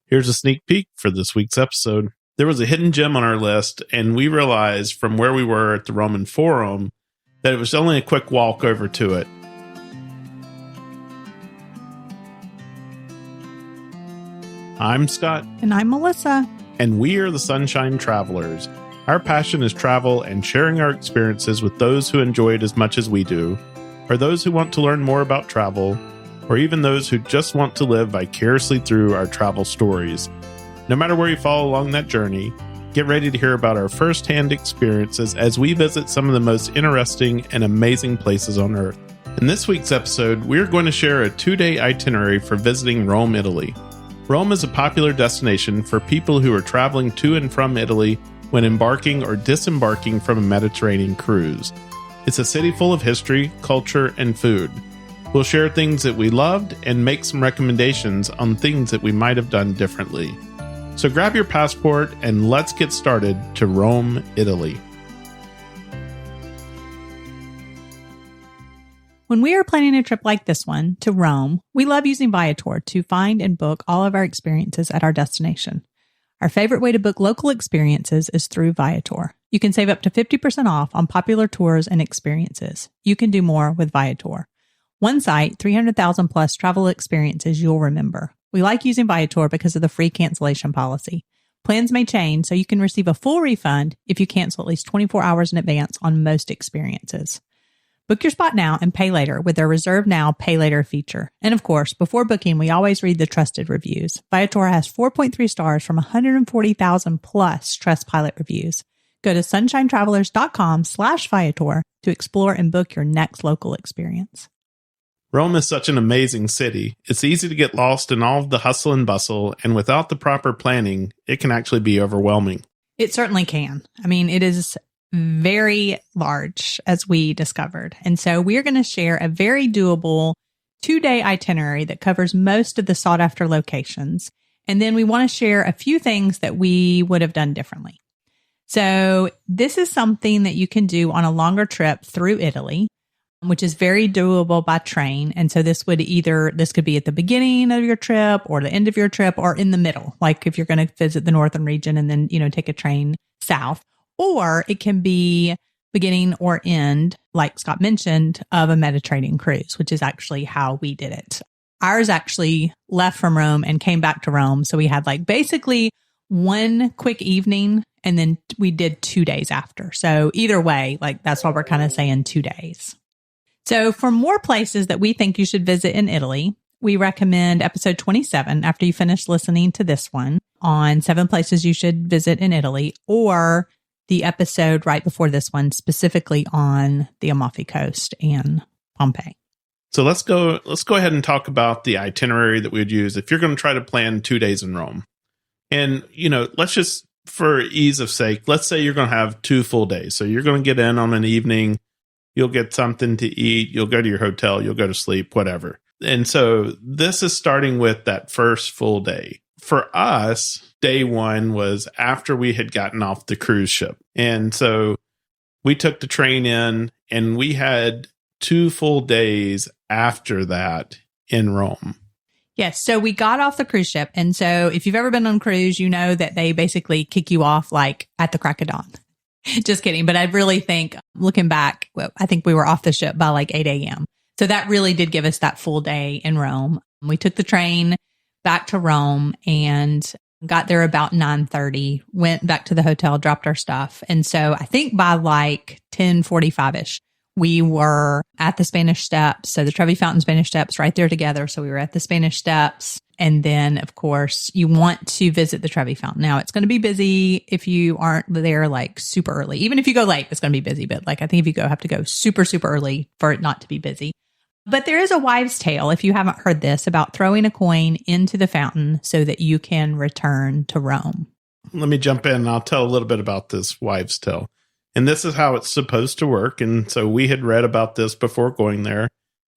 Here's a sneak peek for this week's episode. There was a hidden gem on our list, and we realized from where we were at the Roman Forum that it was only a quick walk over to it. I'm Scott. And I'm Melissa. And we are the Sunshine Travelers. Our passion is travel and sharing our experiences with those who enjoy it as much as we do, or those who want to learn more about travel, or even those who just want to live vicariously through our travel stories. No matter where you fall along that journey, get ready to hear about our first-hand experiences as we visit some of the most interesting and amazing places on Earth. In this week's episode, we're going to share a 2-day itinerary for visiting Rome, Italy. Rome is a popular destination for people who are traveling to and from Italy when embarking or disembarking from a Mediterranean cruise. It's a city full of history, culture, and food. We'll share things that we loved and make some recommendations on things that we might have done differently. So grab your passport and let's get started to Rome, Italy. When we are planning a trip like this one to Rome, we love using Viator to find and book all of our experiences at our destination. Our favorite way to book local experiences is through Viator. You can save up to 50% off on popular tours and experiences. You can do more with Viator. One site, 300,000 plus travel experiences you'll remember. We like using Viator because of the free cancellation policy. Plans may change, so you can receive a full refund if you cancel at least 24 hours in advance on most experiences. Book your spot now and pay later with their Reserve Now, Pay Later feature. And of course, before booking, we always read the trusted reviews. Viator has 4.3 stars from 140,000 plus Trustpilot reviews. Go to sunshinetravelers.com/Viator to explore and book your next local experience. Rome is such an amazing city. It's easy to get lost in all of the hustle and bustle, and without the proper planning, it can actually be overwhelming. It certainly can. I mean, it is very large, as we discovered. And so we're going to share a very doable 2-day itinerary that covers most of the sought-after locations. And then we want to share a few things that we would have done differently. So this is something that you can do on a longer trip through Italy, which is very doable by train. And so this could be at the beginning of your trip or the end of your trip or in the middle, like if you're going to visit the northern region and then, take a train south. Or it can be beginning or end, like Scott mentioned, of a Mediterranean cruise, which is actually how we did it. Ours actually left from Rome and came back to Rome. So we had basically one quick evening and then we did 2 days after. So either way, that's why we're kind of saying 2 days. So for more places that we think you should visit in Italy, we recommend episode 27 after you finish listening to this one on 7 places you should visit in Italy, or the episode right before this one specifically on the Amalfi Coast and Pompeii. So let's go ahead and talk about the itinerary that we would use if you're going to try to plan 2 days in Rome. And, let's just, for ease of sake, let's say you're going to have 2 full days. So you're going to get in on an evening. You'll get something to eat. You'll go to your hotel. You'll go to sleep, whatever. And so this is starting with that first full day. For us, day 1 was after we had gotten off the cruise ship. And so we took the train in and we had 2 full days after that in Rome. Yes. So we got off the cruise ship. And so if you've ever been on a cruise, you know that they basically kick you off at the crack of dawn. Just kidding. But I really think, looking back, I think we were off the ship by 8 a.m. So that really did give us that full day in Rome. We took the train back to Rome and got there about 9:30, went back to the hotel, dropped our stuff. And so I think by 10:45-ish, we were at the Spanish Steps. So the Trevi Fountain, Spanish Steps right there together. So we were at the Spanish Steps. And then, of course, you want to visit the Trevi Fountain. Now, it's going to be busy if you aren't there super early. Even if you go late, it's going to be busy. But I think if you have to go super, super early for it not to be busy. But there is a wives' tale, if you haven't heard this, about throwing a coin into the fountain so that you can return to Rome. Let me jump in and I'll tell a little bit about this wives' tale. And this is how it's supposed to work. And so we had read about this before going there.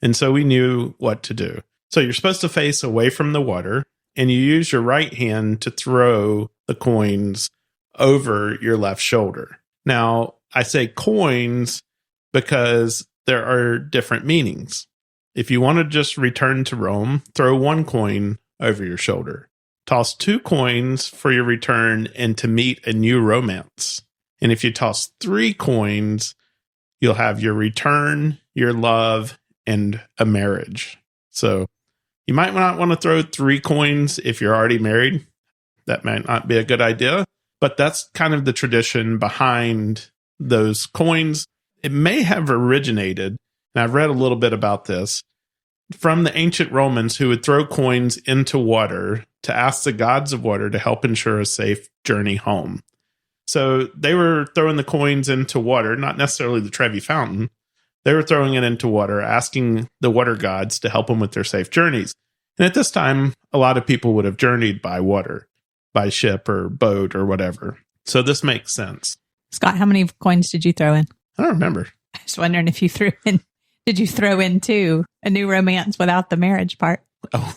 And so we knew what to do. So you're supposed to face away from the water and you use your right hand to throw the coins over your left shoulder. Now, I say coins because there are different meanings. If you want to just return to Rome, throw one coin over your shoulder. toss 2 coins for your return and to meet a new romance. And if you toss 3 coins, you'll have your return, your love, and a marriage. So you might not want to throw 3 coins if you're already married. That might not be a good idea, but that's kind of the tradition behind those coins. It may have originated, and I've read a little bit about this, from the ancient Romans who would throw coins into water to ask the gods of water to help ensure a safe journey home. So they were throwing the coins into water, not necessarily the Trevi Fountain. They were throwing it into water, asking the water gods to help them with their safe journeys. And at this time, a lot of people would have journeyed by water, by ship or boat or whatever. So this makes sense. Scott, how many coins did you throw in? I don't remember. I was wondering if you threw in, did you throw in 2, a new romance without the marriage part? Oh,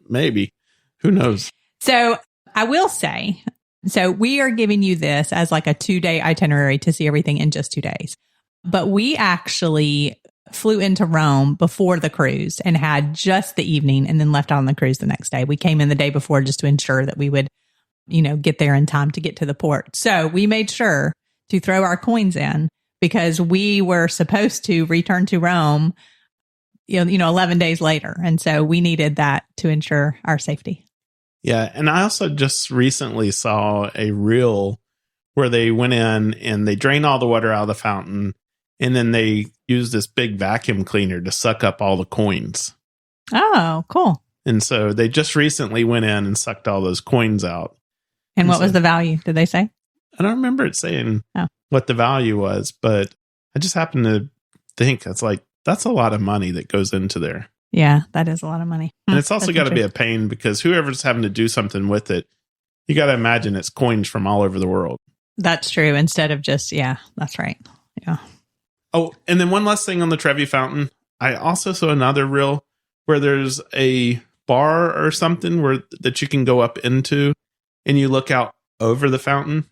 maybe. Who knows? So I will say, so we are giving you this as like a 2-day itinerary to see everything in just 2 days. But we actually flew into Rome before the cruise and had just the evening and then left out on the cruise the next day. We came in the day before just to ensure that we would, get there in time to get to the port. So we made sure to throw our coins in because we were supposed to return to Rome, 11 days later. And so we needed that to ensure our safety. Yeah. And I also just recently saw a reel where they went in and they drained all the water out of the fountain. And then they used this big vacuum cleaner to suck up all the coins. Oh, cool. And so they just recently went in and sucked all those coins out. And what was the value? Did they say? I don't remember it saying what the value was, but I just happened to think that's a lot of money that goes into there. Yeah, that is a lot of money. And it's also got to be a pain because whoever's having to do something with it, you got to imagine it's coins from all over the world. That's true. Instead of just, that's right. Yeah. Oh, and then one last thing on the Trevi Fountain. I also saw another reel where there's a bar or something that you can go up into and you look out over the fountain.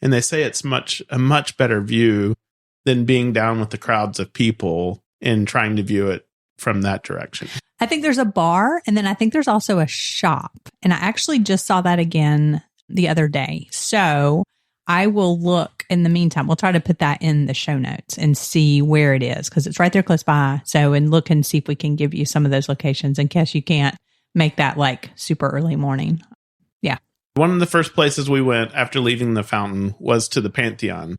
And they say it's a much better view than being down with the crowds of people and trying to view it from that direction. I think there's a bar and then I think there's also a shop. And I actually just saw that again the other day. So I will look in the meantime. We'll try to put that in the show notes and see where it is because it's right there close by. So, and look and see if we can give you some of those locations in case you can't make that like super early morning. Yeah. One of the first places we went after leaving the fountain was to the Pantheon.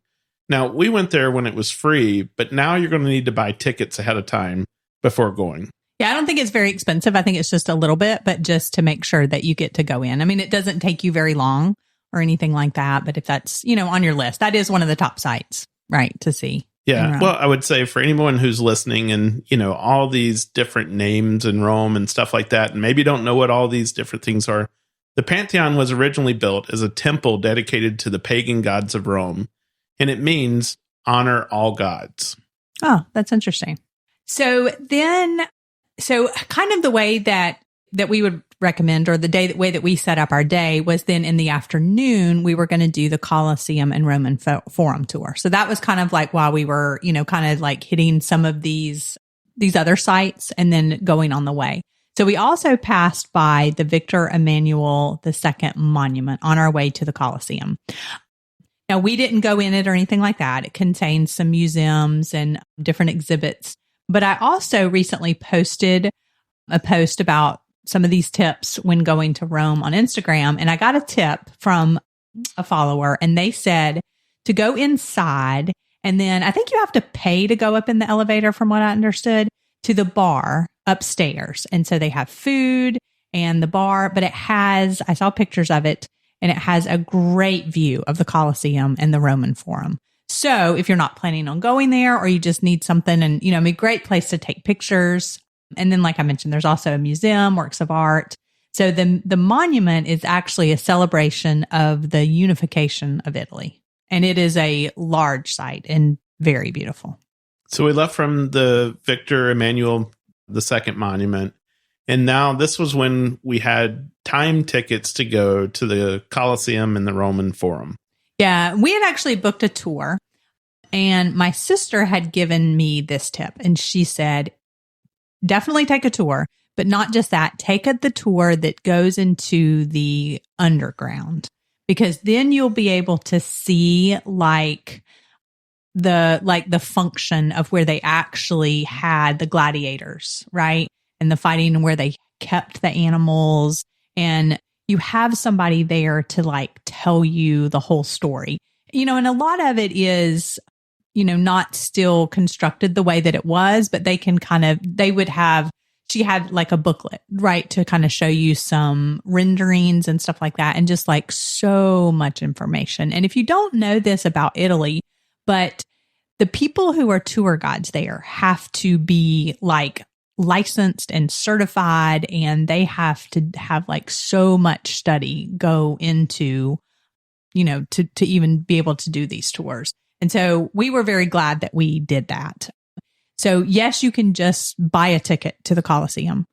Now, we went there when it was free, but now you're going to need to buy tickets ahead of time before going. Yeah, I don't think it's very expensive. I think it's just a little bit, but just to make sure that you get to go in. I mean, it doesn't take you very long or anything like that. But if that's, on your list, that is one of the top sites, right, to see. Yeah. Well, I would say for anyone who's listening and, all these different names in Rome and stuff like that, and maybe don't know what all these different things are, the Pantheon was originally built as a temple dedicated to the pagan gods of Rome, and it means honor all gods. Oh, that's interesting. So kind of the way that we would recommend, or the way that we set up our day was then in the afternoon, we were going to do the Colosseum and Roman Forum tour. So that was kind of like while we were, kind of like hitting some of these other sites and then going on the way. So we also passed by the Victor Emmanuel II monument on our way to the Colosseum. Now, we didn't go in it or anything like that. It contains some museums and different exhibits. But I also recently posted a post about some of these tips when going to Rome on Instagram. And I got a tip from a follower and they said to go inside. And then I think you have to pay to go up in the elevator from what I understood to the bar upstairs. And so they have food and the bar, but I saw pictures of it and it has a great view of the Colosseum and the Roman Forum. So if you're not planning on going there or you just need something and, a great place to take pictures. And then, like I mentioned, there's also a museum, works of art. So the monument is actually a celebration of the unification of Italy. And it is a large site and very beautiful. So we left from the Victor Emmanuel II monument. And now this was when we had time tickets to go to the Colosseum and the Roman Forum. Yeah, we had actually booked a tour and my sister had given me this tip and she said, definitely take a tour, But not just that, take the tour that goes into the underground, because then you'll be able to see the function of where they actually had the gladiators, right? And the fighting, and where they kept the animals. And you have somebody there to tell you the whole story. And a lot of it is, not still constructed the way that it was, but she had a booklet, right, to kind of show you some renderings and stuff like that. And just so much information. And if you don't know this about Italy, but the people who are tour guides there have to be licensed and certified, and they have to have so much study go into, to even be able to do these tours. And so we were very glad that we did that. So yes, you can just buy a ticket to the Colosseum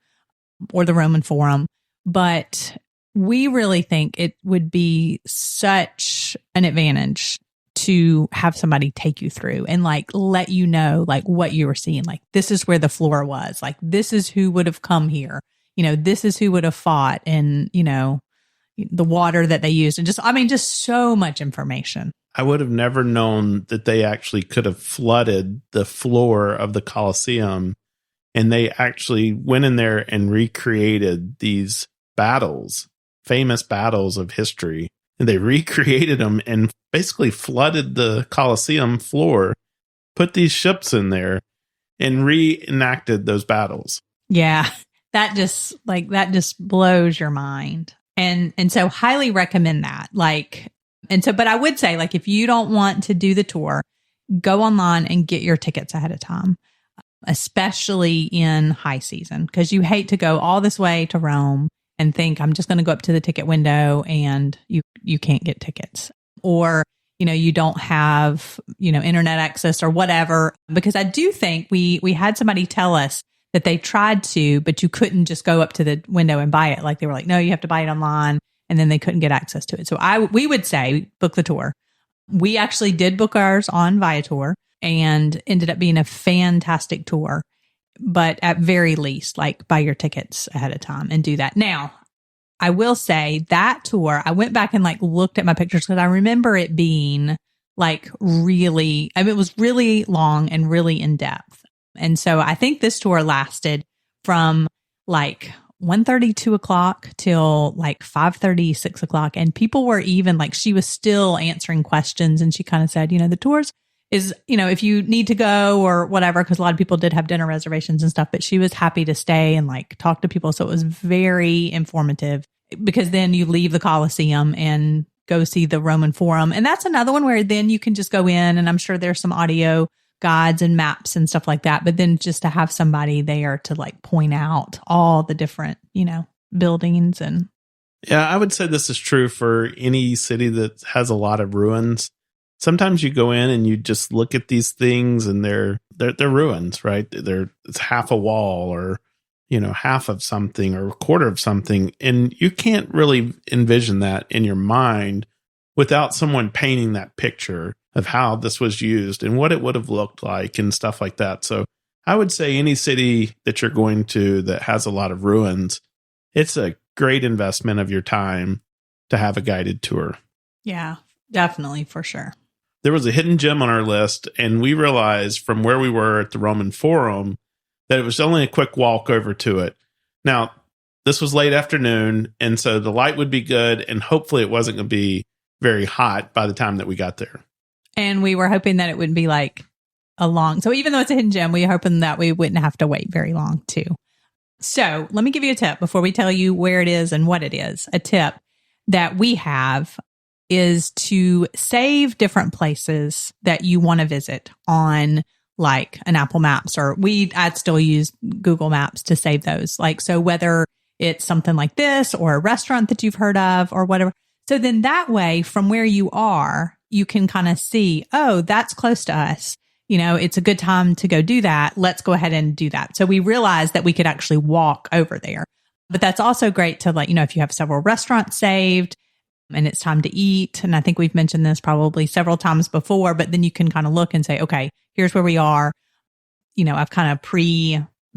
or the Roman Forum, but we really think it would be such an advantage to have somebody take you through and let you know what you were seeing. This is where the floor was. This is who would have come here. This is who would have fought, and the water that they used, and just so much information. I would have never known that they actually could have flooded the floor of the Colosseum, and they actually went in there and recreated these battles, famous battles of history. And they recreated them and basically flooded the Colosseum floor, put these ships in there, and reenacted those battles. Yeah, that just blows your mind. And so highly recommend that. But I would say, if you don't want to do the tour, go online and get your tickets ahead of time, especially in high season, because you hate to go all this way to Rome and think, I'm just going to go up to the ticket window, and you can't get tickets, or, you don't have, internet access or whatever. Because I do think we had somebody tell us that they tried to, but you couldn't just go up to the window and buy it. They were no, you have to buy it online, and then they couldn't get access to it. So we would say book the tour. We actually did book ours on Viator, and ended up being a fantastic tour. But at very least, buy your tickets ahead of time and do that. Now, I will say that tour, I went back and looked at my pictures, because I remember it being really, it was really long and really in depth. And so I think this tour lasted from 1:30, 2 o'clock till 5:30, 6 o'clock. And people were even she was still answering questions. And she kind of said, the tours is, if you need to go or whatever, because a lot of people did have dinner reservations and stuff, but she was happy to stay and talk to people. So it was very informative, because then you leave the Colosseum and go see the Roman Forum. And that's another one where then you can just go in, and I'm sure there's some audio guides and maps and stuff like that. But then just to have somebody there to point out all the different, buildings. And yeah, I would say this is true for any city that has a lot of ruins. Sometimes you go in and you just look at these things, and they're ruins, right? It's half a wall, or half of something, or a quarter of something, and you can't really envision that in your mind without someone painting that picture of how this was used and what it would have looked like and stuff like that. So I would say any city that you're going to that has a lot of ruins, it's a great investment of your time to have a guided tour. Yeah, definitely, for sure. There was a hidden gem on our list, and we realized from where we were at the Roman Forum that it was only a quick walk over to it. Now, this was late afternoon, and so the light would be good, and hopefully it wasn't going to be very hot by the time that we got there. And we were hoping that it wouldn't be a long. So even though it's a hidden gem, we were hoping that we wouldn't have to wait very long too. So let me give you a tip before we tell you where it is and what it is. A tip that we have is to save different places that you want to visit on an Apple Maps, or I'd still use Google Maps to save those. So whether it's something like this, or a restaurant that you've heard of, or whatever. So then that way, from where you are, you can kind of see, oh, that's close to us. It's a good time to go do that. Let's go ahead and do that. So we realized that we could actually walk over there. But that's also great to if you have several restaurants saved and it's time to eat. And I think we've mentioned this probably several times before, but then you can kind of look and say, okay, here's where we are. I've kind of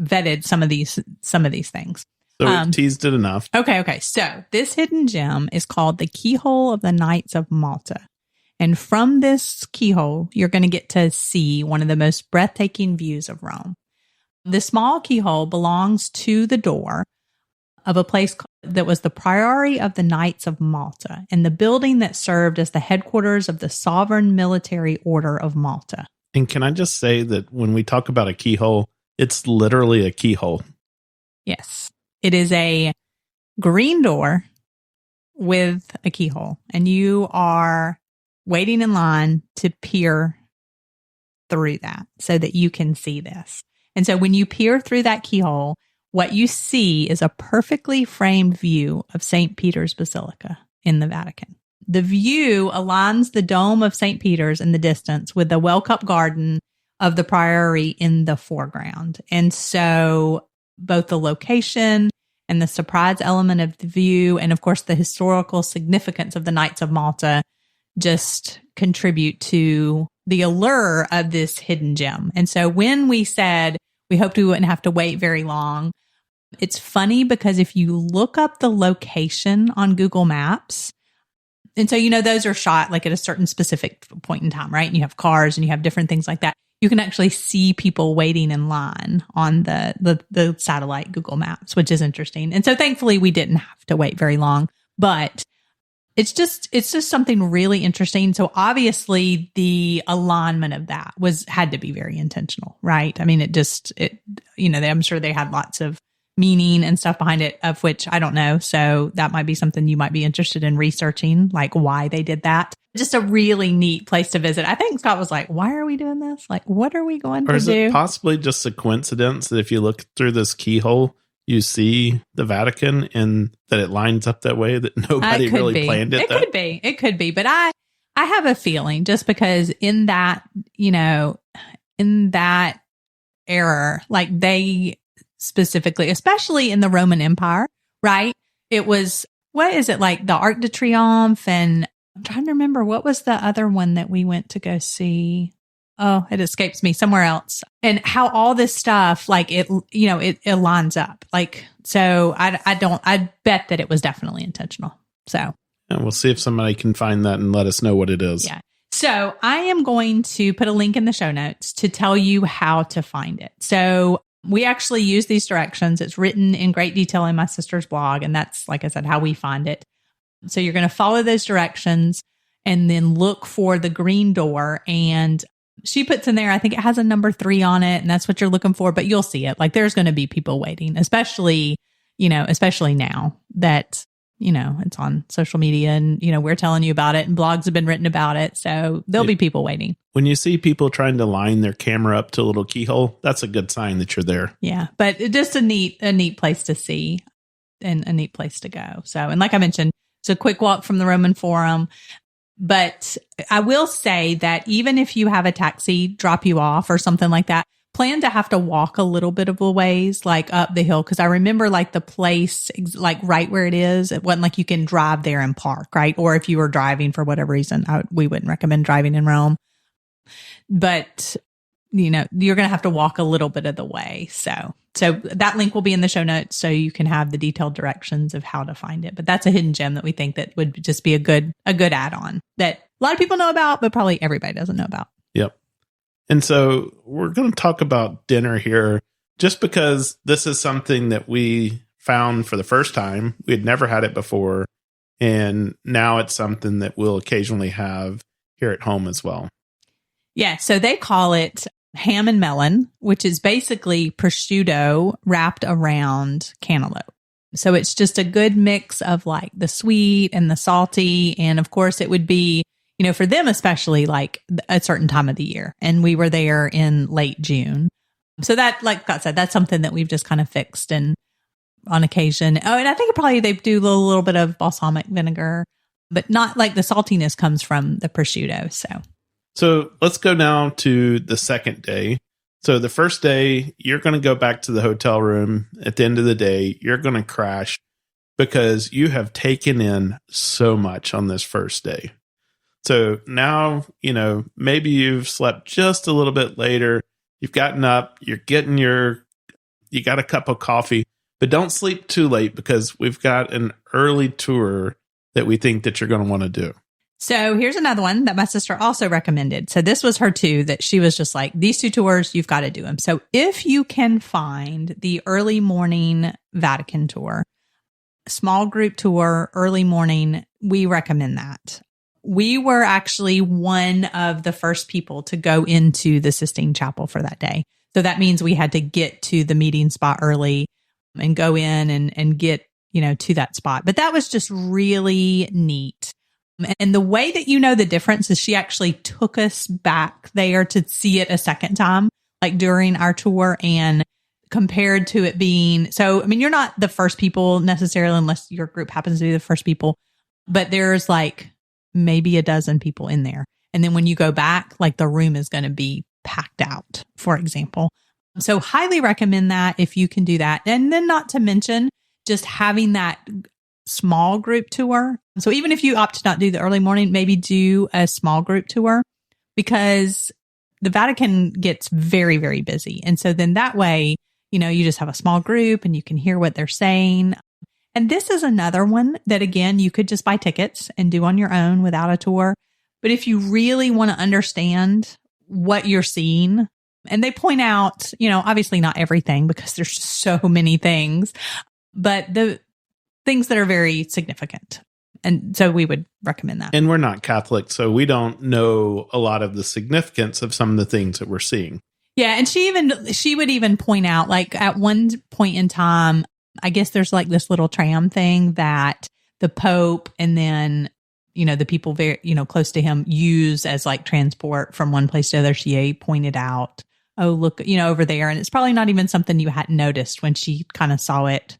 vetted some of these things. So we've teased it enough. Okay. So this hidden gem is called the Keyhole of the Knights of Malta. And from this keyhole, you're going to get to see one of the most breathtaking views of Rome. The small keyhole belongs to the door of a place that was the Priory of the Knights of Malta and the building that served as the headquarters of the Sovereign Military Order of Malta. And can I just say that when we talk about a keyhole, it's literally a keyhole. Yes. It is a green door with a keyhole, and you are waiting in line to peer through that so that you can see this. And so when you peer through that keyhole, what you see is a perfectly framed view of St. Peter's Basilica in the Vatican. The view aligns the dome of St. Peter's in the distance with the well-kept garden of the Priory in the foreground. And so both the location and the surprise element of the view, and of course the historical significance of the Knights of Malta, just contribute to the allure of this hidden gem. And so when we said we hoped we wouldn't have to wait very long, it's funny because if you look up the location on Google Maps, and so, those are shot like at a certain specific point in time, right? And you have cars and you have different things like that. You can actually see people waiting in line on the satellite Google Maps, which is interesting. And so thankfully we didn't have to wait very long, but it's just something really interesting. So obviously the alignment of that had to be very intentional, right? I mean, I'm sure they had lots of meaning and stuff behind it, of which I don't know. So that might be something you might be interested in researching, like why they did that. Just a really neat place to visit. I think Scott was like, why are we doing this? Like, what are we going to do? Or is it possibly just a coincidence that if you look through this keyhole, you see the Vatican and that it lines up that way, that nobody really planned it? It could be. But I have a feeling, just because in that era, like they specifically, especially in the Roman Empire, right? It was, what is it, like the Arc de Triomphe, and I'm trying to remember, what was the other one that we went to go see? Oh, it escapes me, somewhere else. And how all this stuff, like it lines up. Like, so I bet that it was definitely intentional. So and we'll see if somebody can find that and let us know what it is. Yeah. So I am going to put a link in the show notes to tell you how to find it. So we actually use these directions. It's written in great detail in my sister's blog. And that's, like I said, how we find it. So you're going to follow those directions and then look for the green door. And she puts in there, I think it has a number 3 on it, and that's what you're looking for, but you'll see it. Like there's going to be people waiting, especially now that, it's on social media and, we're telling you about it and blogs have been written about it. So there'll be people waiting. When you see people trying to line their camera up to a little keyhole, that's a good sign that you're there. Yeah. But just a neat place to see and a neat place to go. So, and like I mentioned, it's a quick walk from the Roman Forum. But I will say that even if you have a taxi drop you off or something like that, plan to have to walk a little bit of a ways, like up the hill. Cause I remember like the place, like right where it is, it wasn't like you can drive there and park, right? Or if you were driving for whatever reason, we wouldn't recommend driving in Rome. But, you're going to have to walk a little bit of the way. So that link will be in the show notes so you can have the detailed directions of how to find it. But that's a hidden gem that we think that would just be a good add-on that a lot of people know about, but probably everybody doesn't know about. Yep. And so we're going to talk about dinner here just because this is something that we found for the first time. We had never had it before. And now it's something that we'll occasionally have here at home as well. Yeah. So they call it ham and melon, which is basically prosciutto wrapped around cantaloupe. So it's just a good mix of like the sweet and the salty. And of course it would be, for them, especially like a certain time of the year. And we were there in late June. So that, like Scott said, that's something that we've just kind of fixed and on occasion. Oh, and I think probably they do a little bit of balsamic vinegar, but not like the saltiness comes from the prosciutto. So let's go now to the second day. So the first day, you're going to go back to the hotel room. At the end of the day, you're going to crash because you have taken in so much on this first day. So now, maybe you've slept just a little bit later. You've gotten up, you're getting your you got a cup of coffee, but don't sleep too late because we've got an early tour that we think that you're going to want to do. So here's another one that my sister also recommended. So this was her too, that she was just like, these 2 tours, you've got to do them. So if you can find the early morning Vatican tour, small group tour, early morning, we recommend that. We were actually one of the first people to go into the Sistine Chapel for that day. So that means we had to get to the meeting spot early and go in and get, to that spot. But that was just really neat. And the way that the difference is she actually took us back there to see it a second time, like during our tour, and compared to it being, so, I mean, you're not the first people necessarily, unless your group happens to be the first people, but there's like maybe a dozen people in there. And then when you go back, like the room is going to be packed out, for example. So highly recommend that if you can do that. And then not to mention just having that small group tour. So even if you opt to not do the early morning, maybe do a small group tour, because the Vatican gets very, very busy. And so then that way, you just have a small group and you can hear what they're saying. And this is another one that, again, you could just buy tickets and do on your own without a tour. But if you really want to understand what you're seeing, and they point out, obviously not everything because there's just so many things, but the things that are very significant. And so we would recommend that. And we're not Catholic, so we don't know a lot of the significance of some of the things that we're seeing. Yeah. And she would even point out, like at one point in time, I guess there's like this little tram thing that the Pope and then, the people very, close to him use as like transport from one place to the other. She pointed out, oh, look, over there. And it's probably not even something you hadn't noticed when she kind of saw it,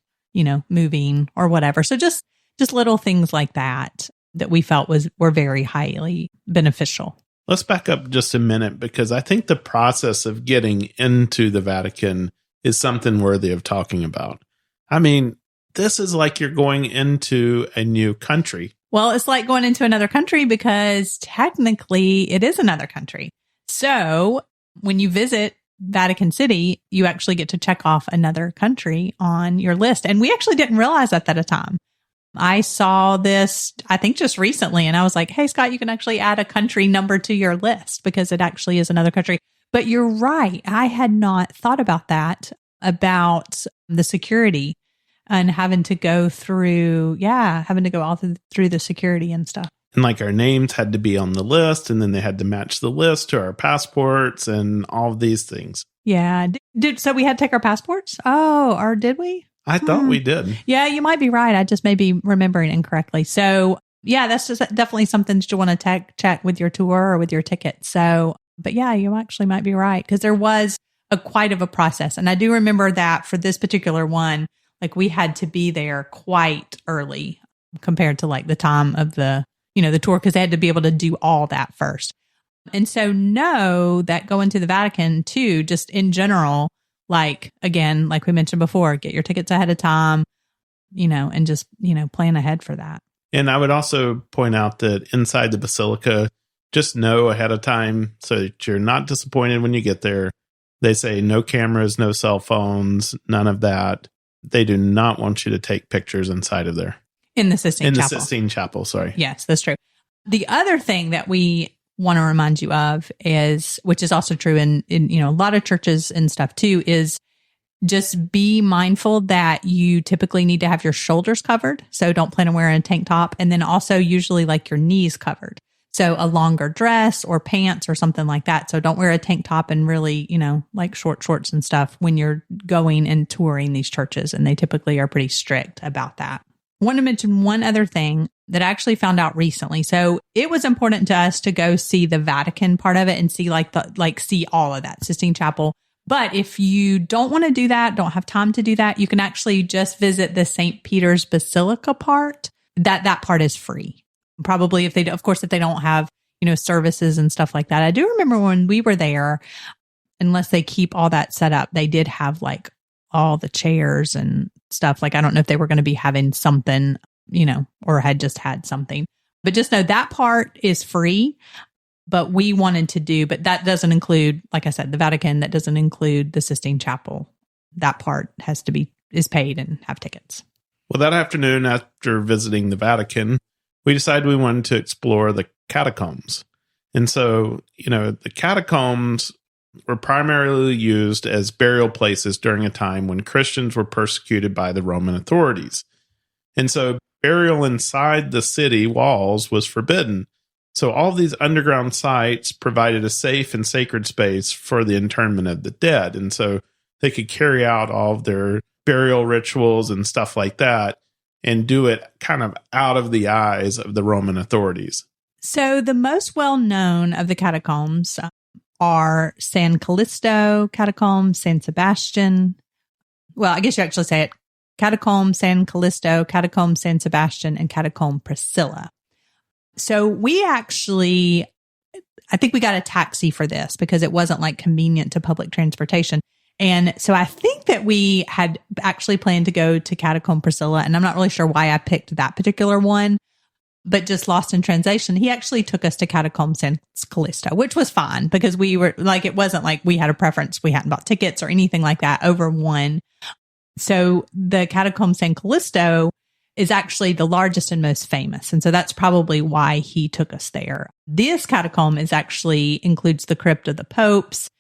moving or whatever. So just little things like that we felt were very highly beneficial. Let's back up just a minute, because I think the process of getting into the Vatican is something worthy of talking about. I mean, this is like you're going into a new country. Well, it's like going into another country because technically it is another country. So when you visit Vatican City, you actually get to check off another country on your list. And we actually didn't realize that at a time. I saw this, I think just recently, and I was like, hey, Scott, you can actually add a country number to your list because it actually is another country. But you're right. I had not thought about that, about the security and having to go through, all through the security and stuff. And like our names had to be on the list, and then they had to match the list to our passports and all of these things. Yeah. So we had to take our passports? Oh, or did we? I thought we did. Yeah, you might be right. I just may be remembering incorrectly. So yeah, that's just definitely something that you want to check with your tour or with your ticket. So, but yeah, you actually might be right, because there was quite of a process. And I do remember that for this particular one, like we had to be there quite early compared to like the time of the tour, because they had to be able to do all that first. And so know that going to the Vatican too, just in general, like, again, like we mentioned before, get your tickets ahead of time, and just, plan ahead for that. And I would also point out that inside the Basilica, just know ahead of time so that you're not disappointed when you get there. They say no cameras, no cell phones, none of that. They do not want you to take pictures inside of there. In the Sistine Chapel. The Sistine Chapel, sorry. Yes, that's true. The other thing that we want to remind you of is, which is also true in a lot of churches and stuff too, is just be mindful that you typically need to have your shoulders covered. So don't plan on wearing a tank top. And then also usually like your knees covered. So a longer dress or pants or something like that. So don't wear a tank top and really, like short shorts and stuff when you're going and touring these churches. And they typically are pretty strict about that. I want to mention one other thing that I actually found out recently. So it was important to us to go see the Vatican part of it and see see all of that, Sistine Chapel. But if you don't want to do that, don't have time to do that, you can actually just visit the St. Peter's Basilica part. That part is free. Probably if they don't have, services and stuff like that. I do remember when we were there, unless they keep all that set up, they did have like all the chairs and stuff. Like, I don't know if they were going to be having something, or had just had something, but just know that part is free. But we wanted to but that doesn't include, like I said, the Vatican. That doesn't include the Sistine Chapel that part is paid and have tickets. Well, that afternoon, after visiting the Vatican, we decided we wanted to explore the catacombs. And so, the catacombs were primarily used as burial places during a time when Christians were persecuted by the Roman authorities. And so burial inside the city walls was forbidden. So all of these underground sites provided a safe and sacred space for the internment of the dead. And so they could carry out all of their burial rituals and stuff like that and do it kind of out of the eyes of the Roman authorities. So the most well-known of the catacombs are San Callisto Catacomb, San Sebastian. Well, I guess you actually say it. Catacomb San Callisto, Catacomb San Sebastian, and Catacomb Priscilla. So I think we got a taxi for this because it wasn't like convenient to public transportation. And so I think that we had actually planned to go to Catacomb Priscilla, and I'm not really sure why I picked that particular one, but just lost in translation. He actually took us to Catacomb San Callisto, which was fine because we were like, it wasn't like we had a preference. We hadn't bought tickets or anything like that over one. So the Catacomb San Callisto is actually the largest and most famous. And so that's probably why he took us there. This catacomb includes the crypt of the popes.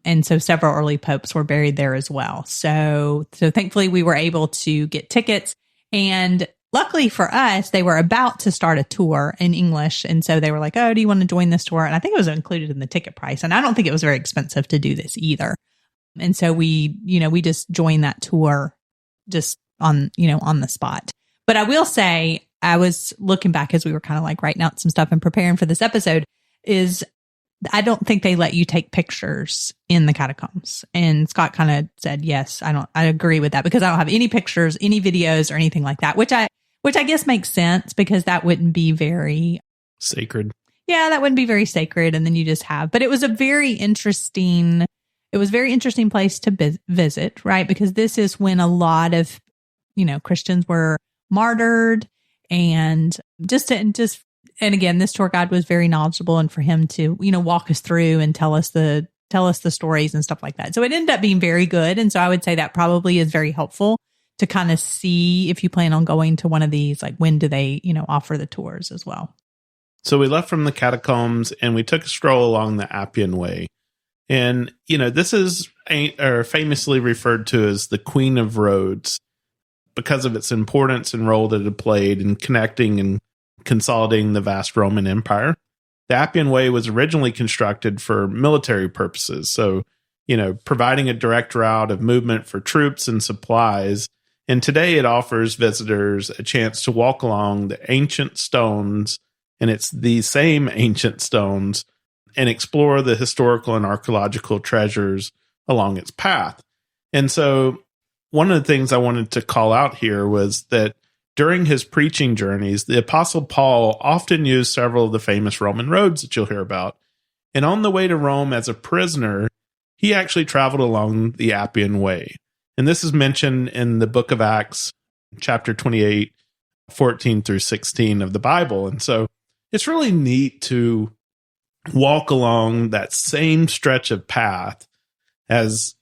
And so several early popes were buried there as well. So thankfully we were able to get tickets, and luckily for us, they were about to start a tour in English. And so they were like, oh, do you want to join this tour? And I think it was included in the ticket price. And I don't think it was very expensive to do this either. And so we just joined that tour just on the spot. But I will say, I was looking back as we were kind of like writing out some stuff and preparing for this episode, is I don't think they let you take pictures in the catacombs. And Scott kind of said, yes, I agree with that because I don't have any pictures, any videos or anything like that, which I guess makes sense because that wouldn't be very sacred. Yeah, that wouldn't be very sacred. And then you just but it was a very interesting place to visit, right? Because this is when a lot of, Christians were martyred, and again, this tour guide was very knowledgeable, and for him to, walk us through and tell us the stories and stuff like that. So it ended up being very good. And so I would say that probably is very helpful to kind of see if you plan on going to one of these, like when do they, offer the tours as well. So we left from the catacombs and we took a stroll along the Appian Way. And, this is famously referred to as the Queen of Roads because of its importance and role that it played in connecting and consolidating the vast Roman Empire. The Appian Way was originally constructed for military purposes. So, providing a direct route of movement for troops and supplies. And today it offers visitors a chance to walk along the ancient stones, and it's the same ancient stones, and explore the historical and archaeological treasures along its path. And so one of the things I wanted to call out here was that during his preaching journeys, the Apostle Paul often used several of the famous Roman roads that you'll hear about. And on the way to Rome as a prisoner, he actually traveled along the Appian Way. And this is mentioned in the book of Acts, chapter 28, 14 through 16 of the Bible. And so it's really neat to walk along that same stretch of path as,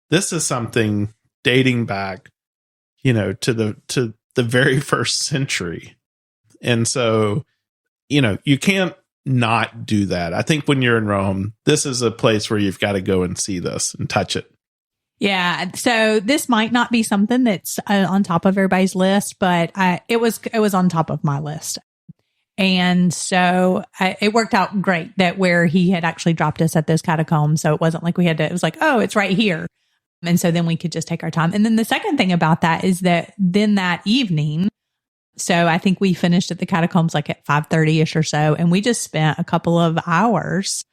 this is something dating back, to the very first century. And so, you can't not do that. I think when you're in Rome, this is a place where you've got to go and see this and touch it. Yeah. So this might not be something that's on top of everybody's list, but it was on top of my list. And so it worked out great that where he had actually dropped us at those catacombs. So it wasn't like it was like, oh, it's right here. And so then we could just take our time. And then the second thing about that is that then that evening, so I think we finished at the catacombs like at 5:30ish or so. And we just spent a couple of hours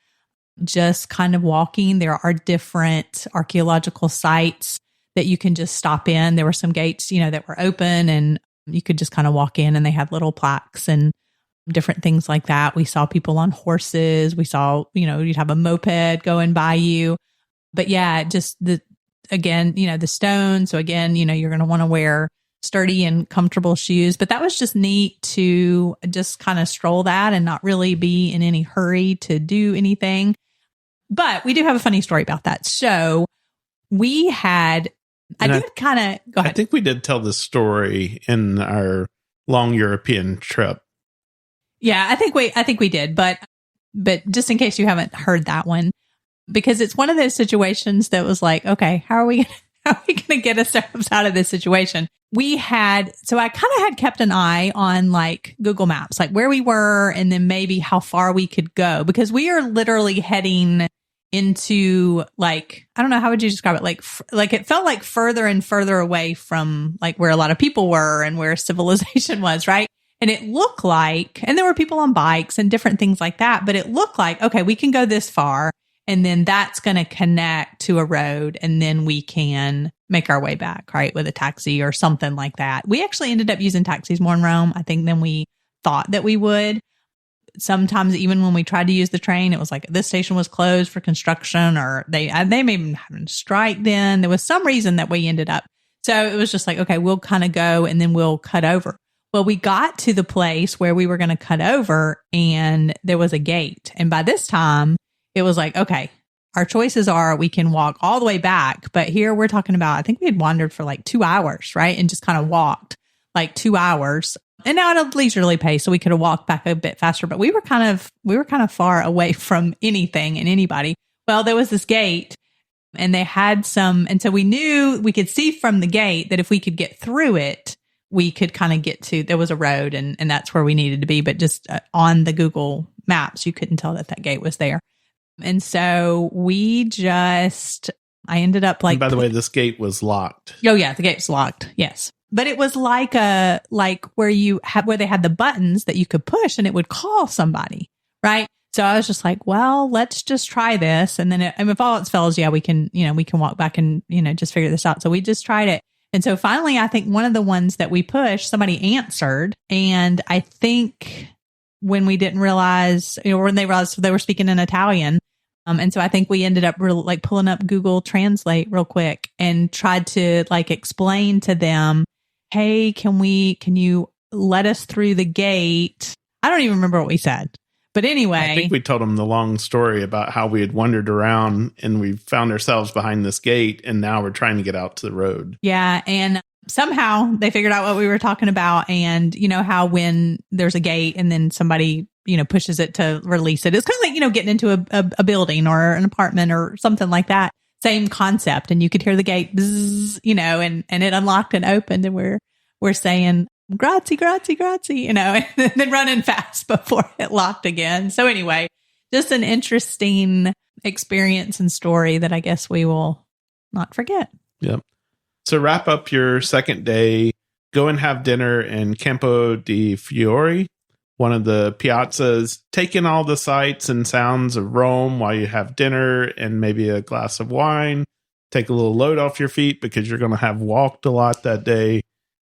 just kind of walking. There are different archaeological sites that you can just stop in. There were some gates, that were open, and you could just kind of walk in, and they had little plaques and different things like that. We saw people on horses. We saw, you'd have a moped going by you. But yeah, just the stone. So again, you're going to want to wear sturdy and comfortable shoes. But that was just neat to just kind of stroll that and not really be in any hurry to do anything. But we do have a funny story about that. So we had, I did kind of, go ahead. I think we did tell this story in our long European trip. Yeah, I think we did, but just in case you haven't heard that one, because it's one of those situations that was like, okay, how are we going to get ourselves out of this situation? So I kind of had kept an eye on like Google Maps, like where we were and then maybe how far we could go, because we are literally heading into like, I don't know, how would you describe it? Like it felt like further and further away from like where a lot of people were and where civilization was, right? And it looked like, and there were people on bikes and different things like that, but it looked like, okay, we can go this far and then that's going to connect to a road and then we can make our way back, right? With a taxi or something like that. We actually ended up using taxis more in Rome, I think, than we thought that we would. Sometimes even when we tried to use the train, it was like this station was closed for construction, or they may even have a strike then. There was some reason that we ended up. So it was just like, okay, we'll kind of go and then we'll cut over. Well, we got to the place where we were going to cut over and there was a gate. And by this time it was like, okay, our choices are we can walk all the way back. But here we're talking about, I think we had wandered for like 2 hours, right? And just kind of walked like 2 hours. And now at a leisurely pace, so we could have walked back a bit faster, but we were kind of far away from anything and anybody. Well, there was this gate and they had and so we knew we could see from the gate that if we could get through it, we could kind of get to, there was a road and that's where we needed to be. But just on the Google Maps, you couldn't tell that gate was there. And so I ended up like. And by the way, this gate was locked. Oh yeah, the gate's locked. Yes. But it was like where they had the buttons that you could push and it would call somebody, right? So I was just like, well, let's just try this. And then if all else fails, yeah, we can walk back and, just figure this out. So we just tried it. And so finally, I think one of the ones that we pushed, somebody answered. And I think when we didn't realize, when they realized they were speaking in Italian. And so I think we ended up pulling up Google Translate real quick and tried to explain to them, hey, can you let us through the gate? I don't even remember what we said. But anyway, I think we told them the long story about how we had wandered around and we found ourselves behind this gate and now we're trying to get out to the road. Yeah. And somehow they figured out what we were talking about. And how when there's a gate and then somebody, pushes it to release it, it's kind of like, getting into a building or an apartment or something like that. Same concept. And you could hear the gate, bzzz, and it unlocked and opened and we're saying, grazie, grazie, grazie, and then running fast before it locked again. So anyway, just an interesting experience and story that I guess we will not forget. Yep. So wrap up your second day, go and have dinner in Campo di Fiori, one of the piazzas, take in all the sights and sounds of Rome while you have dinner and maybe a glass of wine. Take a little load off your feet because you're going to have walked a lot that day.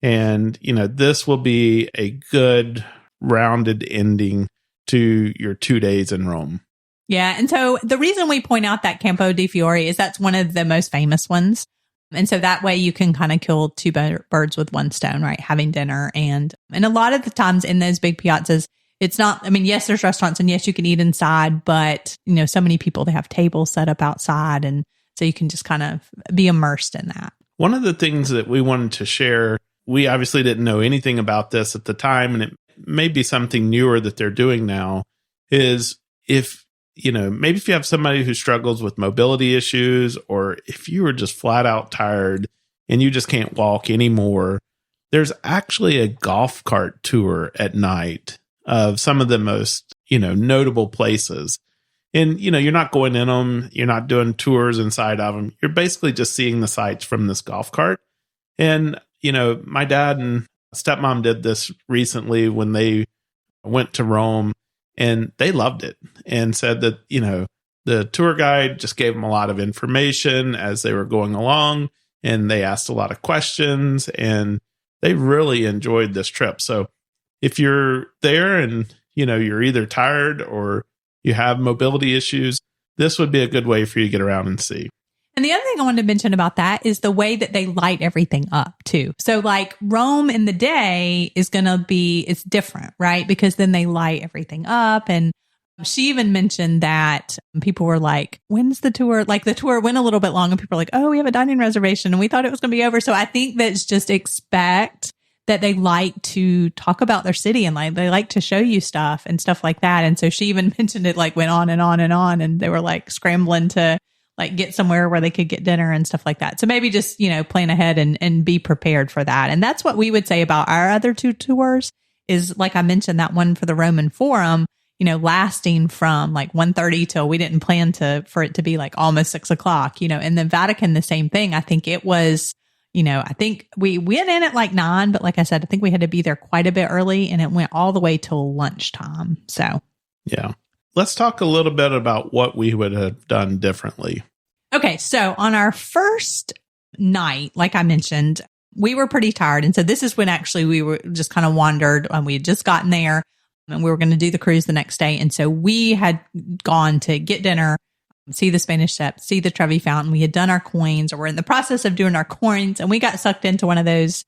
And, this will be a good rounded ending to your 2 days in Rome. Yeah. And so the reason we point out that Campo di Fiori is that's one of the most famous ones. And so that way you can kind of kill two birds with one stone, right? Having dinner. And a lot of the times in those big piazzas, it's not, yes, there's restaurants and yes, you can eat inside, but so many people, they have tables set up outside. And so you can just kind of be immersed in that. One of the things that we wanted to share, we obviously didn't know anything about this at the time, and it may be something newer that they're doing now, is maybe if you have somebody who struggles with mobility issues, or if you are just flat out tired and you just can't walk anymore, there's actually a golf cart tour at night of some of the most, notable places. And, you're not going in them. You're not doing tours inside of them. You're basically just seeing the sights from this golf cart. And, my dad and stepmom did this recently when they went to Rome, and they loved it and said that, the tour guide just gave them a lot of information as they were going along, and they asked a lot of questions, and they really enjoyed this trip. So if you're there and, you're either tired or you have mobility issues, this would be a good way for you to get around and see. And the other thing I wanted to mention about that is the way that they light everything up too. So like Rome in the day is going to be, it's different, right? Because then they light everything up. And She even mentioned that people were like, when's the tour? Like the tour went a little bit long and people were like, oh, we have a dining reservation and we thought it was going to be over. So I think that's just expect that they like to talk about their city and like they like to show you stuff and stuff like that. And so she even mentioned it like went on and on and on. And they were like scrambling to like get somewhere where they could get dinner and stuff like that. So maybe just, plan ahead and be prepared for that. And that's what we would say about our other two tours is, like I mentioned, that one for the Roman Forum, lasting from like 1:30 till we didn't plan for it to be like almost 6:00, and the Vatican, the same thing. I think it was, I think we went in at like 9, but like I said, I think we had to be there quite a bit early and it went all the way till lunchtime. So, yeah. Let's talk a little bit about what we would have done differently. Okay. So on our first night, like I mentioned, we were pretty tired. And so this is when actually we were just kind of wandered and we had just gotten there and we were going to do the cruise the next day. And so we had gone to get dinner, see the Spanish Steps, see the Trevi Fountain. We had done our coins, or we're in the process of doing our coins, and we got sucked into one of those.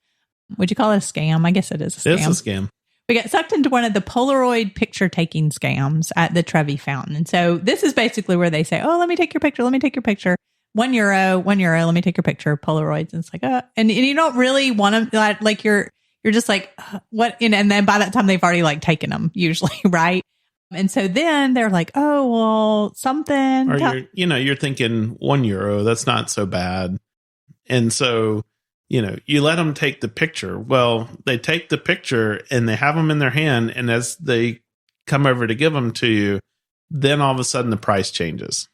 Would you call it a scam? I guess it is a scam. It's a scam. We got sucked into one of the Polaroid picture taking scams at the Trevi Fountain. And so this is basically where they say, oh, let me take your picture. Let me take your picture. €1, €1. Let me take your picture. Polaroids. And it's like, and you don't really want them, like you're just like, what? And then by that time they've already like taken them usually. Right. And so then they're like, oh, well, something. Or you're thinking €1. That's not so bad. And so, you let them take the picture. Well, they take the picture and they have them in their hand. And as they come over to give them to you, then all of a sudden the price changes.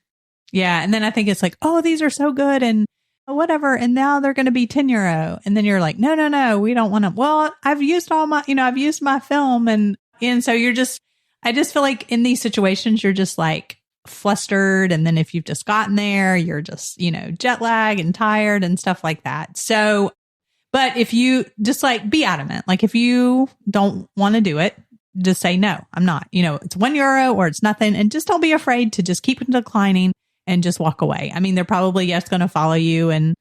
Yeah. And then I think it's like, oh, these are so good and whatever. And now they're going to be €10. And then you're like, no, we don't want to. Well, I've used I've used my film. And so I just feel like in these situations, you're just like flustered. And then if you've just gotten there, you're just, jet lag and tired and stuff like that. So, but if you just like be adamant, like if you don't want to do it, just say, no, I'm not, it's €1 or it's nothing. And just don't be afraid to just keep declining and just walk away. I mean, they're probably, going to follow you and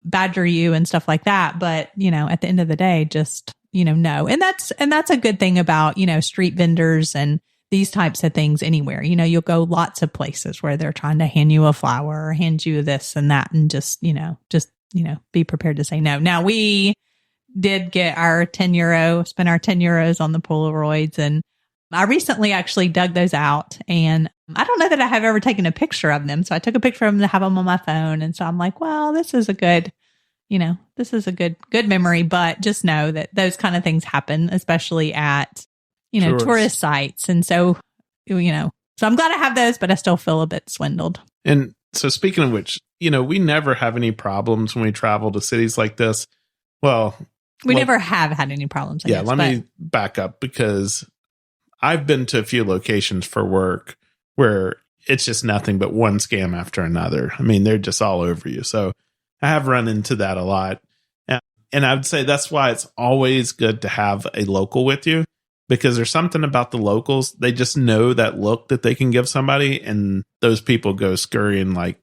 badger you and stuff like that. But, at the end of the day, just, no. And that's a good thing about, street vendors and these types of things anywhere. You'll go lots of places where they're trying to hand you a flower or hand you this and that and just be prepared to say no. Now we did get our spend our €10 on the Polaroids, and I recently actually dug those out, and I don't know that I have ever taken a picture of them. So I took a picture of them to have them on my phone. And so I'm like, well, this is a good memory, but just know that those kind of things happen, especially at, tourist sites. And so, so I'm glad I have those, but I still feel a bit swindled. And so speaking of which, we never have any problems when we travel to cities like this. Well, we never have had any problems. Let me back up, because I've been to a few locations for work where it's just nothing but one scam after another. I mean, they're just all over you. So I have run into that a lot. And I would say that's why it's always good to have a local with you, because there's something about the locals. They just know that look that they can give somebody, and those people go scurrying like,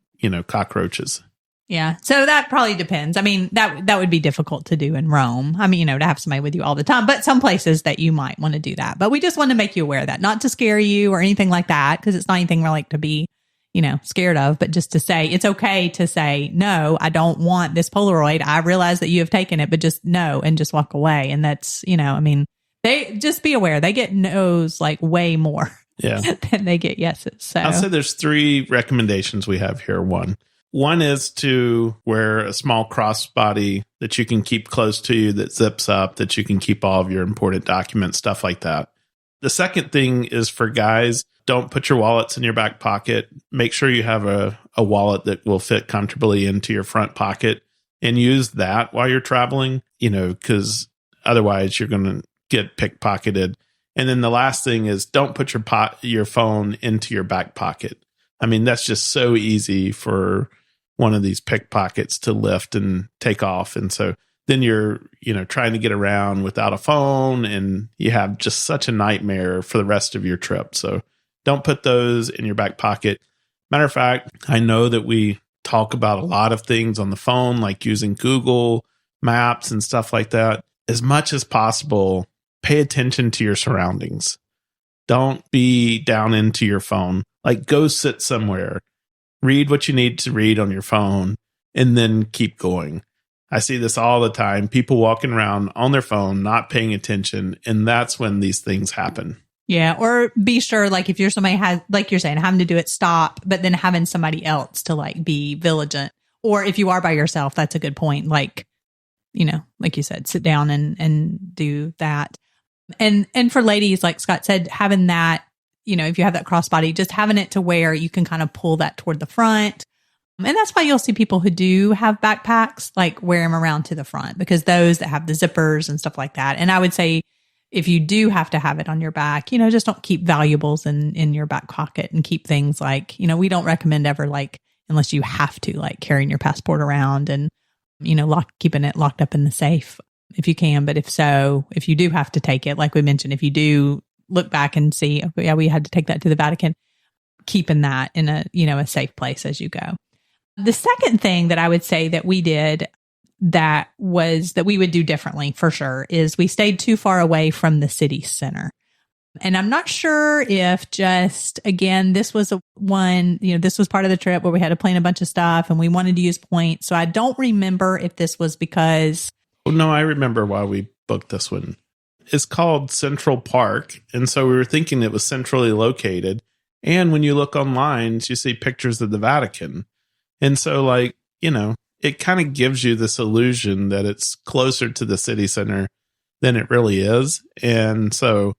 cockroaches. Yeah. So that probably depends. I mean, that would be difficult to do in Rome. I mean, to have somebody with you all the time, but some places that you might want to do that. But we just want to make you aware of that, not to scare you or anything like that, because it's not anything we're like to be, scared of, but just to say, it's okay to say, no, I don't want this Polaroid. I realize that you have taken it, but just no, and just walk away. And that's, they just be aware. They get no's like way more than they get yeses. So I'll say there's 3 recommendations we have here. One is to wear a small crossbody that you can keep close to you, that zips up, that you can keep all of your important documents, stuff like that. The second thing is for guys, don't put your wallets in your back pocket. Make sure you have a wallet that will fit comfortably into your front pocket, and use that while you're traveling, because otherwise you're going to get pickpocketed. And then the last thing is don't put your phone into your back pocket. I mean, that's just so easy for one of these pickpockets to lift and take off. And so then you're, trying to get around without a phone, and you have just such a nightmare for the rest of your trip. So don't put those in your back pocket. Matter of fact, I know that we talk about a lot of things on the phone, like using Google Maps and stuff like that. As much as possible, pay attention to your surroundings. Don't be down into your phone. Like, go sit somewhere, read what you need to read on your phone, and then keep going. I see this all the time. People walking around on their phone, not paying attention. And that's when these things happen. Yeah. Or be sure, like, if you're somebody has, like you're saying, having to do it, stop, but then having somebody else to like be vigilant. Or if you are by yourself, that's a good point. Like, you know, like you said, sit down and do that. And for ladies, like Scott said, having that, you know, if you have that crossbody, just having it to where you can kind of pull that toward the front. And that's why you'll see people who do have backpacks, like wear them around to the front, because those that have the zippers and stuff like that. And I would say if you do have to have it on your back, you know, just don't keep valuables in your back pocket and keep things like, you know, we don't recommend ever, like, unless you have to, like carrying your passport around and, you know, keeping it locked up in the safe if you can. But if you do have to take it, like we mentioned, if you do look back and see, oh, yeah, we had to take that to the Vatican, keeping that in a, you know, a safe place as you go. The second thing that I would say that we did that we would do differently for sure is we stayed too far away from the city center. And I'm not sure if just, again, this was this was part of the trip where we had to plan a bunch of stuff and we wanted to use points. So I don't remember if this was because. Oh, no, I remember why we booked this one. It's called Central Park. And so we were thinking it was centrally located. And when you look online, you see pictures of the Vatican. And so, like, you know, it kind of gives you this illusion that it's closer to the city center than it really is. And so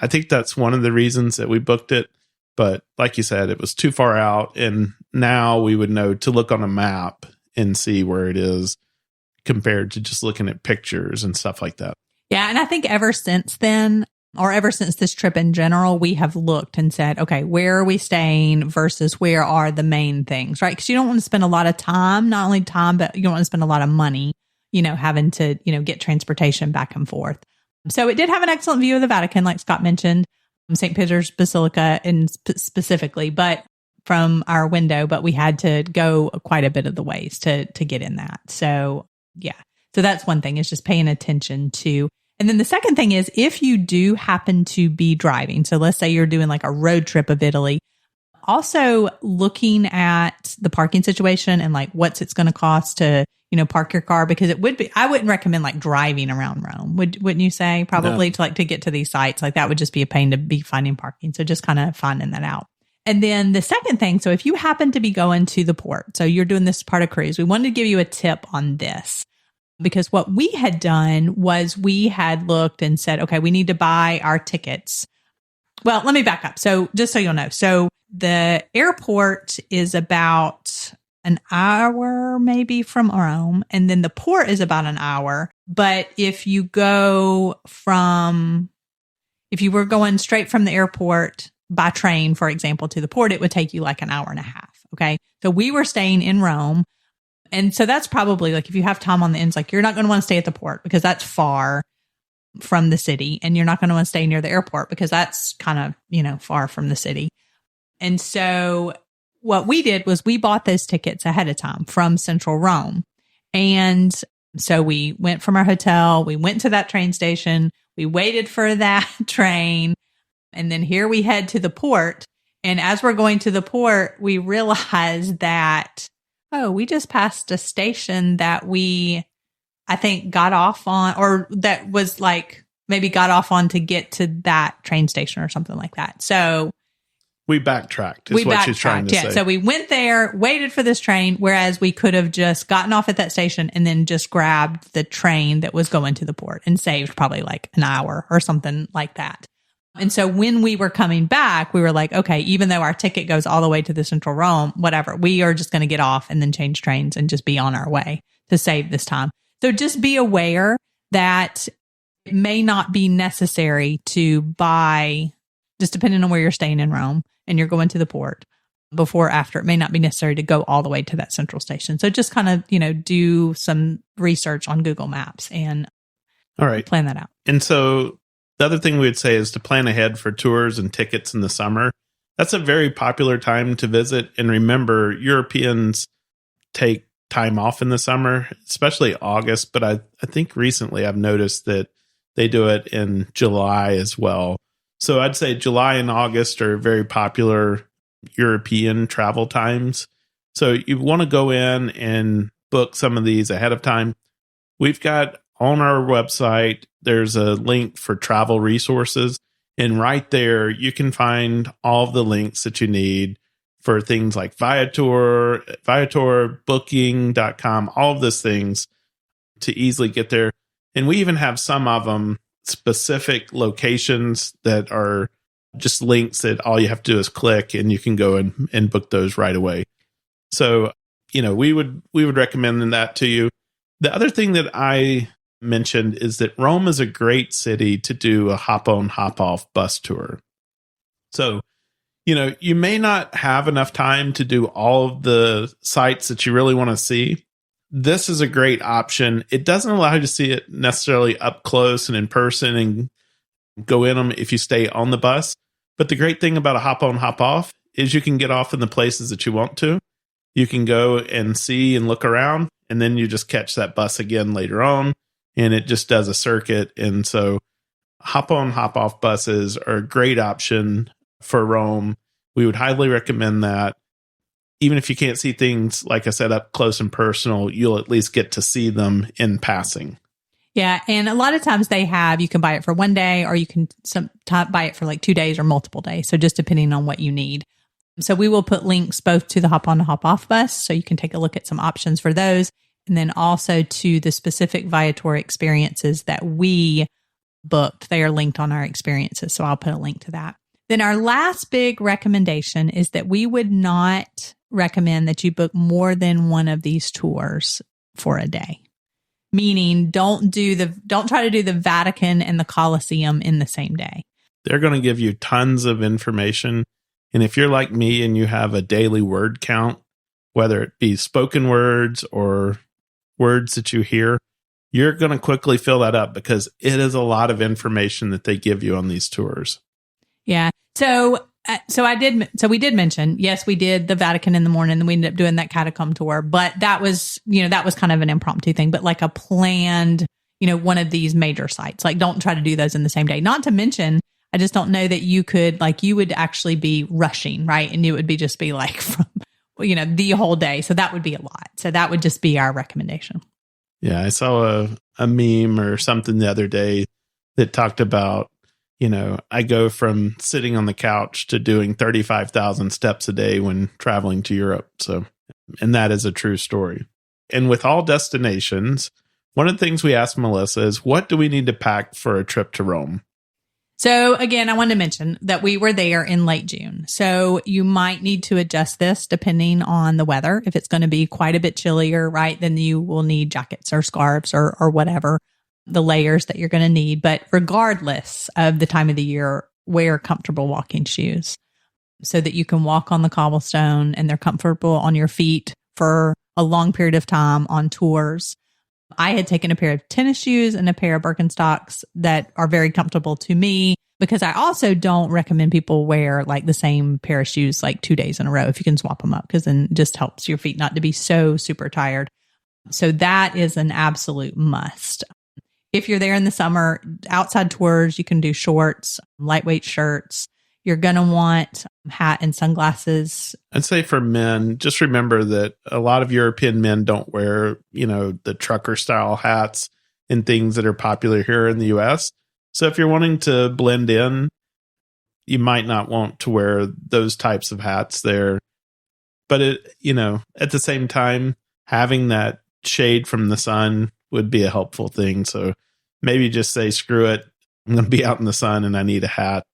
I think that's one of the reasons that we booked it. But like you said, it was too far out. And now we would know to look on a map and see where it is compared to just looking at pictures and stuff like that. Yeah. And I think ever since then, or ever since this trip in general, we have looked and said, okay, where are we staying versus where are the main things, right? Because you don't want to spend a lot of time, not only time, but you don't want to spend a lot of money, you know, having to, you know, get transportation back and forth. So it did have an excellent view of the Vatican, like Scott mentioned, St. Peter's Basilica and specifically, but from our window, but we had to go quite a bit of the ways to get in that. So yeah. So that's one thing, is just paying attention to. And then the second thing is, if you do happen to be driving, so let's say you're doing like a road trip of Italy, also looking at the parking situation and like what's it's going to cost to, you know, park your car, because I wouldn't recommend like driving around Rome. Wouldn't you say? Probably no. To get to these sites, like that would just be a pain to be finding parking. So just kind of finding that out. And then the second thing, so if you happen to be going to the port, so you're doing this part of cruise, we wanted to give you a tip on this. Because what we had done was we had looked and said, okay, we need to buy our tickets. Well, let me back up. So just so you'll know. So the airport is about an hour maybe from Rome. And then the port is about an hour. But if you were going straight from the airport by train, for example, to the port, it would take you like an hour and a half. Okay. So we were staying in Rome. And so that's probably like, if you have time on the ends, like you're not going to want to stay at the port because that's far from the city, and you're not going to want to stay near the airport because that's kind of, you know, far from the city. And so what we did was we bought those tickets ahead of time from Central Rome. And so we went from our hotel, we went to that train station, we waited for that train, and then here we head to the port. And as we're going to the port, we realized that, oh, we just passed a station that I think got off on, or that was like maybe got off on to get to that train station or something like that. So we backtracked is what she's trying to say. So we went there, waited for this train, whereas we could have just gotten off at that station and then just grabbed the train that was going to the port and saved probably like an hour or something like that. And so when we were coming back, we were like, okay, even though our ticket goes all the way to the Central Rome, whatever, we are just going to get off and then change trains and just be on our way to save this time. So just be aware that it may not be necessary to buy, just depending on where you're staying in Rome and you're going to the port before or after, it may not be necessary to go all the way to that central station. So just kind of, you know, do some research on Google Maps and plan that out. And so the other thing we would say is to plan ahead for tours and tickets in the summer. That's a very popular time to visit. And remember, Europeans take time off in the summer, especially August. But I think recently I've noticed that they do it in July as well. So I'd say July and August are very popular European travel times. So you want to go in and book some of these ahead of time. We've got on our website, there's a link for travel resources. And right there, you can find all of the links that you need for things like Viator, booking.com, all of those things to easily get there. And we even have some of them specific locations that are just links that all you have to do is click and you can go and book those right away. So, we would recommend that to you. The other thing that I mentioned is that Rome is a great city to do a hop on, hop off bus tour. So, you may not have enough time to do all of the sites that you really want to see. This is a great option. It doesn't allow you to see it necessarily up close and in person and go in them if you stay on the bus. But the great thing about a hop on, hop off is you can get off in the places that you want to. You can go and see and look around, and then you just catch that bus again later on, and it just does a circuit. And so hop on, hop off buses are a great option for Rome. We would highly recommend that. Even if you can't see things, like I said, up close and personal, you'll at least get to see them in passing. Yeah. And a lot of times you can buy it for one day, or you can buy it for like 2 days or multiple days. So just depending on what you need. So we will put links both to the hop on, hop off bus, so you can take a look at some options for those. And then also to the specific Viator experiences that we booked. They are linked on our experiences. So I'll put a link to that. Then our last big recommendation is that we would not recommend that you book more than one of these tours for a day. Meaning don't try to do the Vatican and the Colosseum in the same day. They're going to give you tons of information. And if you're like me and you have a daily word count, whether it be spoken words or words that you hear, you're going to quickly fill that up because it is a lot of information that they give you on these tours. Yeah. So we did mention, yes, we did the Vatican in the morning, and we ended up doing that catacomb tour, but that was kind of an impromptu thing, but like a planned, one of these major sites. Like, don't try to do those in the same day. Not to mention, I just don't know that you would actually be rushing, right? And it would just be like from, the whole day. So that would be a lot. So that would just be our recommendation. Yeah. I saw a meme or something the other day that talked about, I go from sitting on the couch to doing 35,000 steps a day when traveling to Europe. So, and that is a true story. And with all destinations, one of the things we asked Melissa is, what do we need to pack for a trip to Rome? So again, I wanted to mention that we were there in late June. So you might need to adjust this depending on the weather. If it's going to be quite a bit chillier, right, then you will need jackets or scarves or whatever, the layers that you're going to need. But regardless of the time of the year, wear comfortable walking shoes so that you can walk on the cobblestone and they're comfortable on your feet for a long period of time on tours. I had taken a pair of tennis shoes and a pair of Birkenstocks that are very comfortable to me, because I also don't recommend people wear like the same pair of shoes like 2 days in a row if you can swap them up, because then it just helps your feet not to be so super tired. So that is an absolute must. If you're there in the summer, outside tours, you can do shorts, lightweight shirts. You're going to want hat and sunglasses. I'd say for men, just remember that a lot of European men don't wear, the trucker style hats and things that are popular here in the US. So if you're wanting to blend in, you might not want to wear those types of hats there. But at the same time, having that shade from the sun would be a helpful thing. So maybe just say, screw it, I'm going to be out in the sun and I need a hat,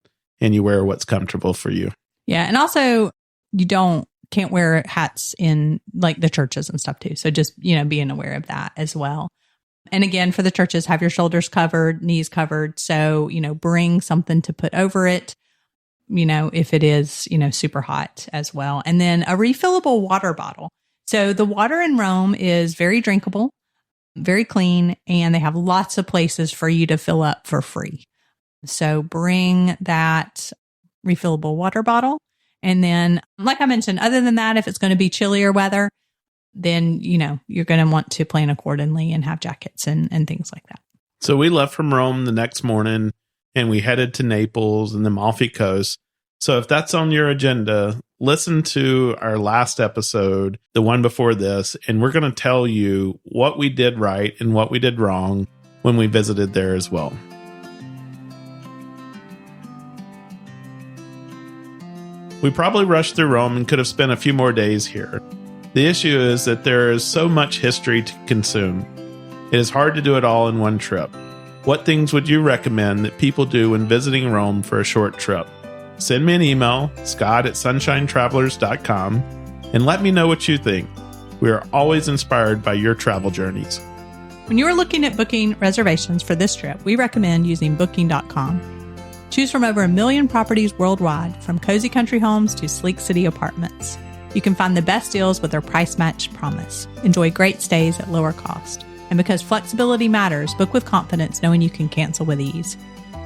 and you wear what's comfortable for you. Yeah. And also can't wear hats in like the churches and stuff too. So just, being aware of that as well. And again, for the churches, have your shoulders covered, knees covered. So, bring something to put over it, if it is, super hot as well. And then a refillable water bottle. So the water in Rome is very drinkable, very clean, and they have lots of places for you to fill up for free. So bring that refillable water bottle. And then, like I mentioned, other than that, if it's going to be chillier weather, then, you're going to want to plan accordingly and have jackets and things like that. So we left from Rome the next morning. and we headed to Naples and the Amalfi Coast. So if that's on your agenda, listen to our last episode, the one before this, and we're going to tell you what we did right and what we did wrong when we visited there as well. We probably rushed through Rome and could have spent a few more days here. The issue is that there is so much history to consume. It is hard to do it all in one trip. What things would you recommend that people do when visiting Rome for a short trip? Send me an email, scott@sunshinetravelers.com, and let me know what you think. We are always inspired by your travel journeys. When you are looking at booking reservations for this trip, we recommend using booking.com. Choose from over 1 million properties worldwide, from cozy country homes to sleek city apartments. You can find the best deals with their price match promise. Enjoy great stays at lower cost. And because flexibility matters, book with confidence knowing you can cancel with ease.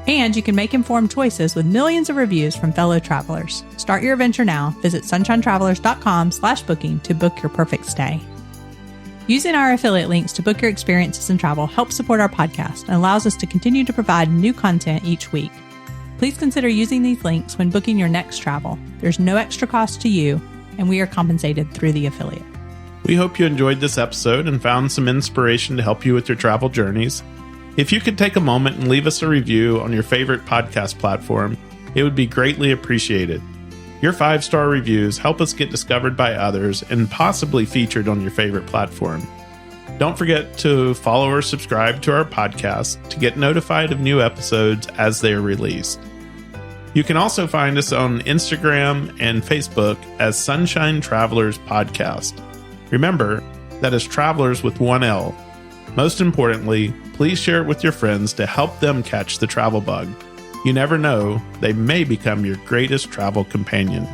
And you can make informed choices with millions of reviews from fellow travelers. Start your adventure now. Visit sunshinetravelers.com/booking to book your perfect stay. Using our affiliate links to book your experiences in travel helps support our podcast and allows us to continue to provide new content each week. Please consider using these links when booking your next travel. There's no extra cost to you, and we are compensated through the affiliate. We hope you enjoyed this episode and found some inspiration to help you with your travel journeys. If you could take a moment and leave us a review on your favorite podcast platform, it would be greatly appreciated. Your 5-star reviews help us get discovered by others and possibly featured on your favorite platform. Don't forget to follow or subscribe to our podcast to get notified of new episodes as they are released. You can also find us on Instagram and Facebook as Sunshine Travelers Podcast. Remember, that is Travelers with 1 L. Most importantly, please share it with your friends to help them catch the travel bug. You never know, they may become your greatest travel companion.